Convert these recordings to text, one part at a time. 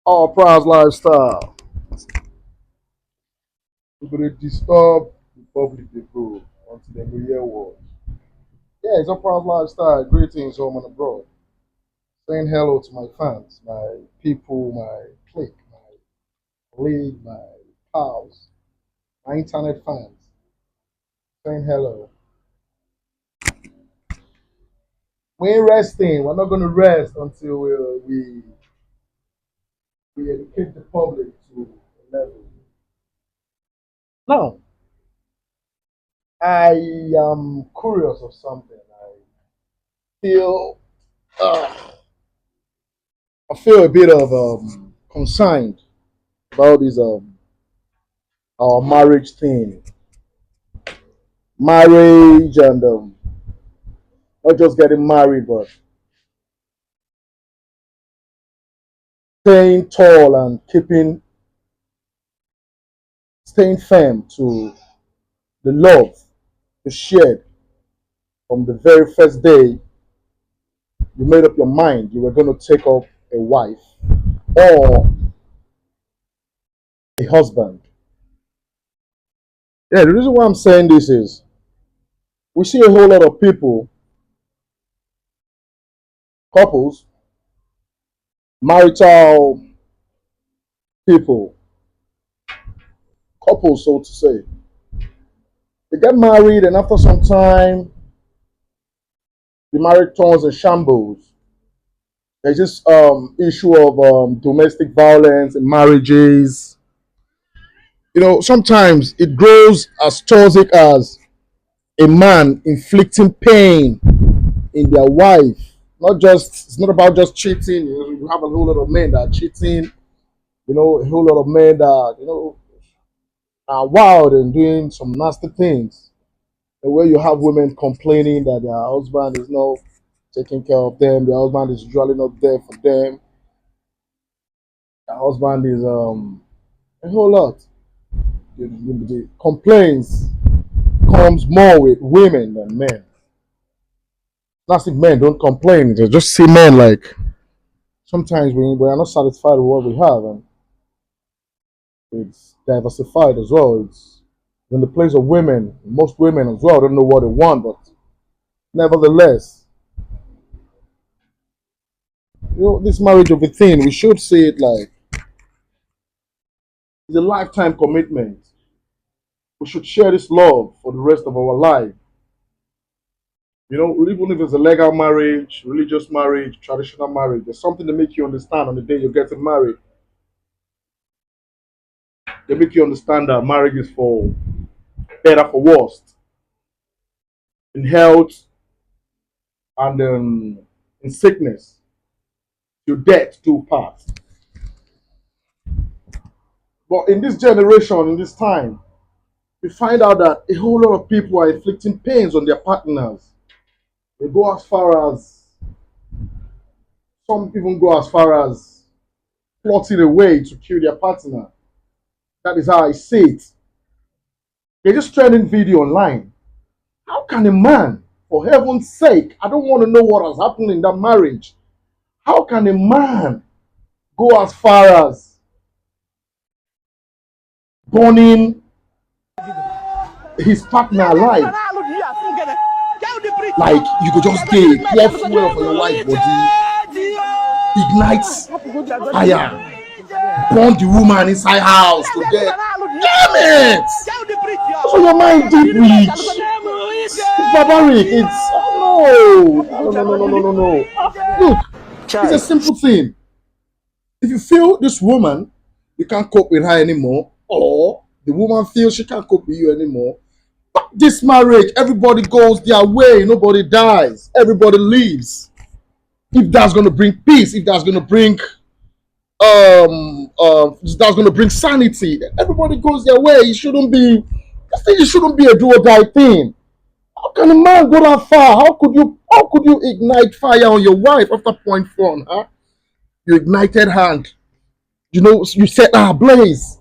All prize lifestyle. We gonna disturb the public people until they go hear word. Yeah, it's a prize lifestyle. Greetings home and abroad. Saying hello to my fans, my people, my clique, my colleague, my pals, my internet fans. Saying hello. We ain't resting. We're not gonna rest until we educate the public to a level. Now, I am curious of something. Feel uh, I feel a bit of concerned about this our marriage thing, marriage and not just getting married, but staying tall and staying firm to the love you shared from the very first day you made up your mind you were going to take up a wife or a husband. Yeah, the reason why I'm saying this is we see a whole lot of people, couples, marital people, couples, so to say. They get married, and after some time, the marriage turns in shambles. There's this issue of domestic violence in marriages. Sometimes it grows as toxic as a man inflicting pain in their wife. It's not about just cheating. You have a whole lot of men that are cheating. A whole lot of men that are wild and doing some nasty things. And where you have women complaining that their husband is not taking care of them, their husband is usually not there for them, their husband is a whole lot. The complaints comes more with women than men. Classic men don't complain. They just see men like sometimes we are not satisfied with what we have, and it's diversified as well. It's in the place of women. Most women as well don't know what they want, but nevertheless, this marriage of a thing, we should see it like it's a lifetime commitment. We should share this love for the rest of our life. Even if it's a legal marriage, religious marriage, traditional marriage, there's something to make you understand on the day you're getting married. They make you understand that marriage is for better, for worse, in health and in sickness, your death to part. But in this generation, in this time, we find out that a whole lot of people are inflicting pains on their partners. They go as far as some even go as far as plotting a way to kill their partner. That is how I see it. They're just trending video online. How can a man, for heaven's sake, I don't want to know what has happened in that marriage. How can a man go as far as burning his partner alive? Like you could just pour fuel for your wife body, ignites fire, burn the woman inside house to death. Damn it! So your mind deep rich. It's barbaric. It's no. Look, it's a simple thing. If you feel this woman, you can't cope with her anymore, or the woman feels she can't cope with you anymore, this marriage, everybody goes their way, nobody dies, everybody leaves. If that's gonna bring peace, if that's gonna bring sanity, everybody goes their way. It shouldn't be a do or die thing. How can a man go that far? How could you ignite fire on your wife after point four on her? You ignited hand. You set her ablaze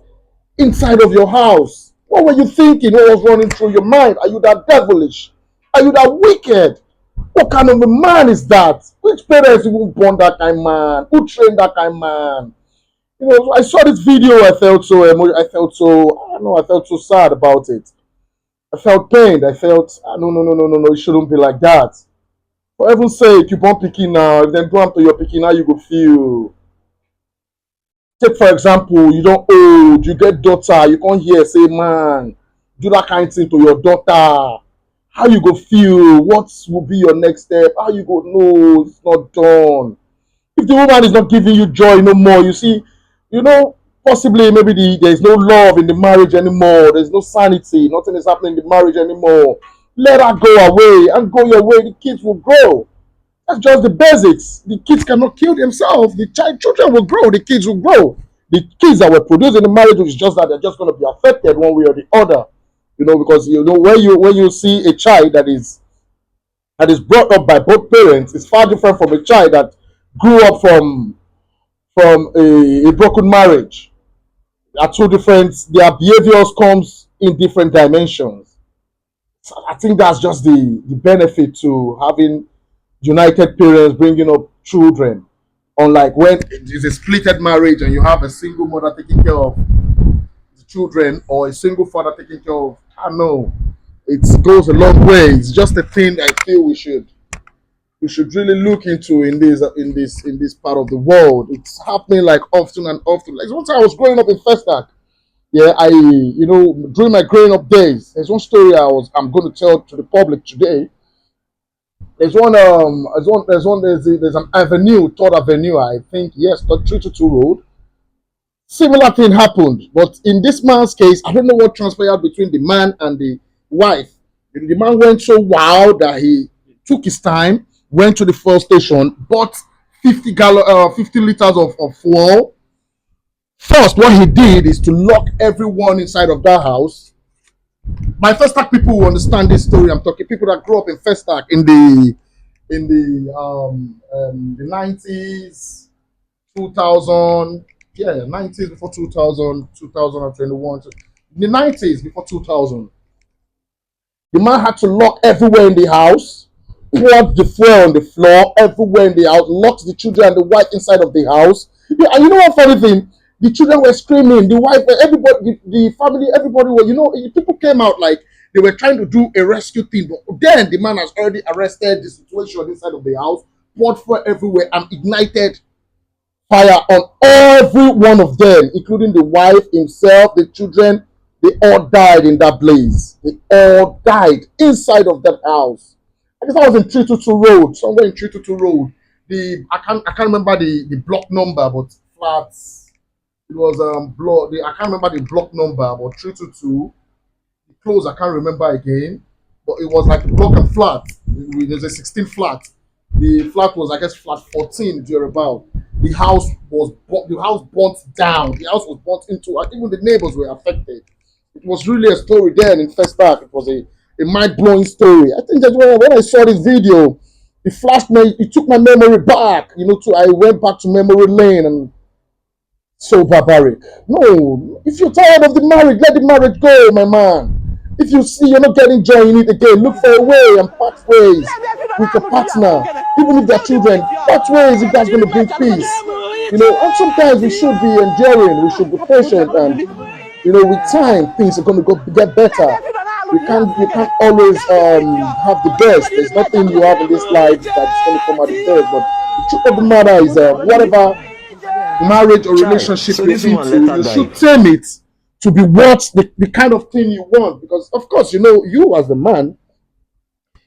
inside of your house. What were you thinking? What was running through your mind? Are you that devilish? Are you that wicked? What kind of a man is that? Which parents even born that kind of man? Who trained that kind of man? I saw this video. I felt so I felt so, I don't know, I felt so sad about it. I felt pained. I felt, no, no, no, no, no, no, it shouldn't be like that. For heaven's sake, you born picking now. If then go on to your picking, how you go feel? Take for example, you don't old, you get daughter, you can't hear say man, do that kind of thing to your daughter. How you go feel? What will be your next step? How you go know it's not done? If the woman is not giving you joy no more, you see, possibly maybe there's no love in the marriage anymore. There's no sanity. Nothing is happening in the marriage anymore. Let her go away and go your way. The kids will grow. That's just the basics. The kids cannot kill themselves. The children will grow. The kids will grow. The kids that were produced in the marriage is just that they're just going to be affected one way or the other. Because when you see a child that is brought up by both parents, it's far different from a child that grew up from a broken marriage. Are two different. Their behaviors comes in different dimensions. So I think that's just the benefit to having united parents bringing up children. Unlike when it is a splitted marriage and you have a single mother taking care of the children or a single father taking care of. I know it goes a long way. It's just a thing I feel we should really look into in this part of the world. It's happening like often and often. Like one time I was growing up in Festac. Yeah, during my growing up days, there's one story I'm going to tell to the public today. There's an avenue, Third Avenue, I think, yes, 322 Road. Similar thing happened, but in this man's case, I don't know what transpired between the man and the wife. The man went so wild that he took his time, went to the fuel station, bought 50 liters of fuel. First, what he did is to lock everyone inside of that house. My Festac people will understand this story. I'm talking people that grew up in Festac in the 90s, 2000, yeah, 90s before 2000, 2021. In the 90s before 2000, the man had to lock everywhere in the house, poured the fuel on the floor everywhere in the house, locked the children and the wife inside of the house. Yeah, and you know what funny thing? The children were screaming, the wife, everybody, the family, everybody were, people came out like they were trying to do a rescue thing. But then the man has already arrested the situation inside of the house, poured fuel everywhere, and ignited fire on every one of them, including the wife, himself, the children. They all died in that blaze. They all died inside of that house. I guess I was in 322 Road, somewhere in 322 Road. I can't remember the block number, but flats. It was block. I can't remember the block number, but 322. The close I can't remember again, but it was like a block and flat. There's a 16 flat. The flat was, I guess, flat 14 thereabout. The house burnt down. The house was burnt into. Even the neighbors were affected. It was really a story then in Festac. It was a mind blowing story. I think that when I saw this video, it took my memory back. I went back to memory lane and so barbaric. No, if you're tired of the marriage, let the marriage go, my man. If you see you're not getting joy in it again, look for a way and part ways with your partner. Even if they're children, part ways if that's going to bring peace. And sometimes we should be enduring, we should be patient, and with time things are going to get better. You can't always have the best. There's nothing you have in this life that's going to come out the best. But the truth of the matter is, whatever marriage or relationship you're into, you should tame it to be what the kind of thing you want. Because of course, you as the man,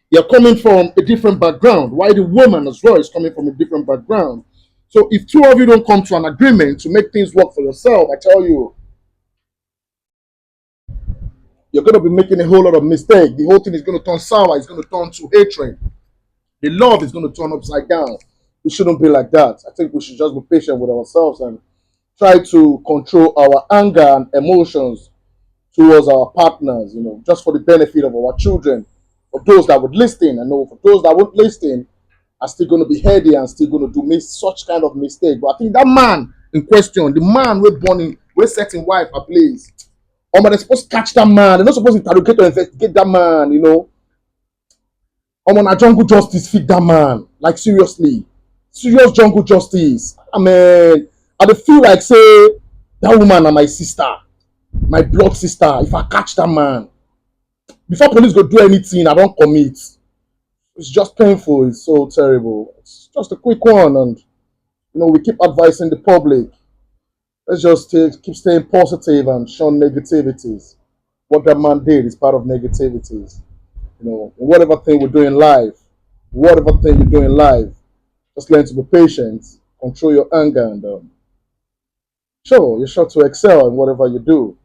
you're coming from a different background. Why the woman as well is coming from a different background. So if two of you don't come to an agreement to make things work for yourself, I tell you, you're going to be making a whole lot of mistakes. The whole thing is going to turn sour. It's going to turn to hatred. The love is going to turn upside down. It shouldn't be like that. I think we should just be patient with ourselves and try to control our anger and emotions towards our partners, just for the benefit of our children. For those that would listen, I know for those that won't listen, are still going to be heady and still going to do such kind of mistake. But I think that man in question, the man we're setting wife ablaze. They're supposed to catch that man. They're not supposed to interrogate or investigate that man, a jungle justice fit that man. Like seriously. Serious jungle justice. I mean, I dey feel like say that woman na my sister, my blood sister. If I catch that man, before police go do anything, I don't commit. It's just painful. It's so terrible. It's just a quick one, and we keep advising the public. Let's just keep staying positive and shun negativities. What that man did is part of negativities. Whatever thing we're doing live, whatever thing you're doing live, just learn to be patient, control your anger, and sure, you're sure to excel in whatever you do.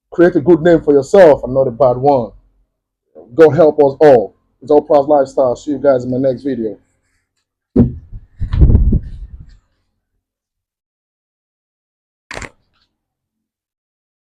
Create a good name for yourself and not a bad one. God help us all. It's All Pros Lifestyle. See you guys in my next video.